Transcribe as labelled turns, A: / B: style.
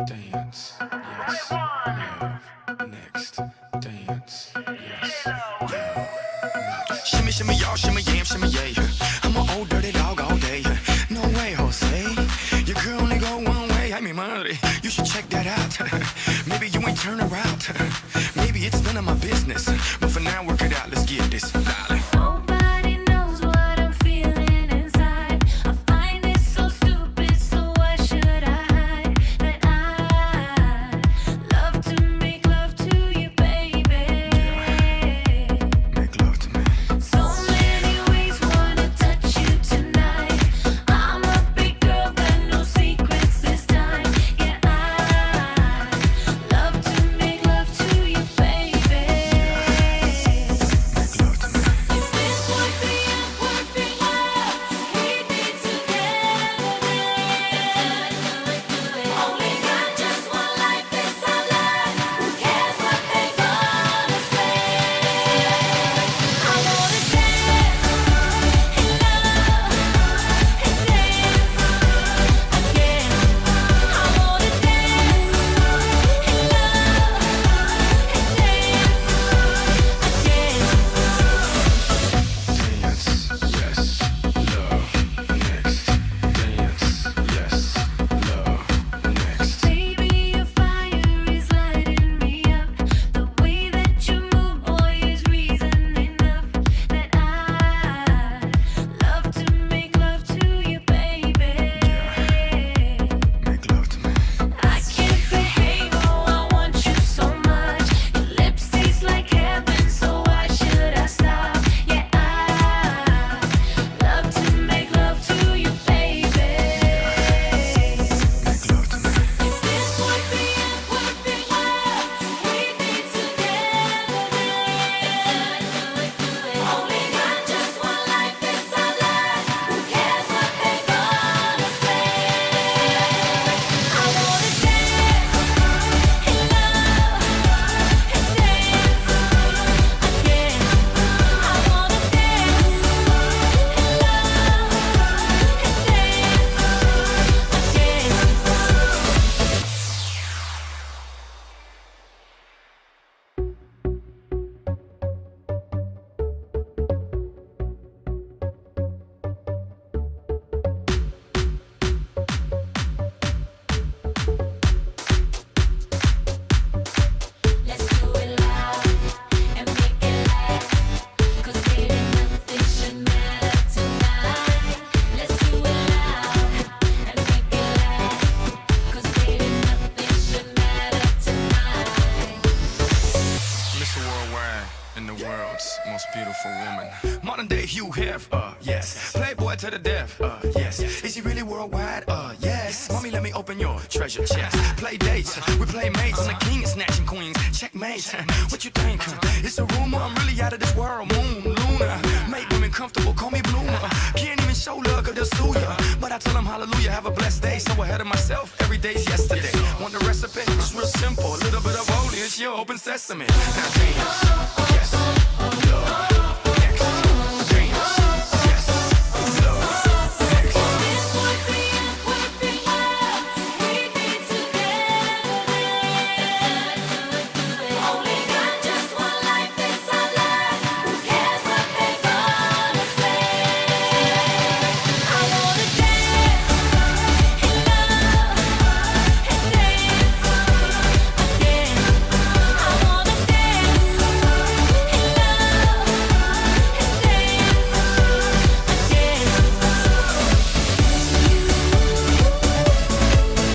A: dance, yes, love, next, dance, yes, love, next.
B: Shimmy, shimmy, y'all, shimmy, yam, shimmy, yay. I'm an old dirty dog all day. No way, Jose. Your girl only go one way. I mean, money. You should check that out. Maybe you ain't turn around. Maybe it's none of my business. But for now, work it out. Let's get this, darling.
C: Nobody knows what I'm feeling inside. I find it so stupid, so why should I hide? That I love to make love to you, baby.
B: Make love to me.
C: So many ways wanna touch you tonight. I'm a big girl, got no secrets this time. Yeah, I love to make love to you, baby.
B: Make love to me.
C: If this would be a perfect world, we'd be together then. Only got just one life, it's our life. Who cares what they gonna say? I wanna dance and love and dance again. I wanna dance and love and dance again.
A: Dance, yes, love, next, dance, yes, love, next.
C: Baby, your fire is lighting me up. The way that you move, boy, is reason enough that I love to make love to you, baby.
B: Make love to me.
C: I can't behave, oh, I want you so much. Your lips taste like heaven, so why should I stop? Yeah, I love to make love to you, baby.
B: Make love to me.
C: If this would be a perfect world, we'd be together then. Only got just one life, it's our life. Who cares what they gonna say? I wanna dance and love and dance again. I wanna dance and love and dance again. Let's do it loud and make it last. 'Cause baby, nothing should matter tonight. Let's do it loud and make it last. 'Cause baby, nothing should matter tonight.
B: Mr. Worldwide and the world's most beautiful woman. Modern day Hugh Hef, yes. Playboy to the death, yes. Is he really worldwide? Yes. Mommy, let me open your treasure chest. Play dates, we play mates. I'm the king of snatching queens. Checkmate. What you think? It's a rumor. I'm really out of this world. Moon, Luna. Make women comfortable. Call me Bloomer. Can't even show love 'cause they'll sue ya. But I tell them hallelujah. Have a blessed day. So ahead of myself. Every day's yesterday. Want the recipe? It's real simple. A little bit of holy. It's your open sesame. Now dance. Yes.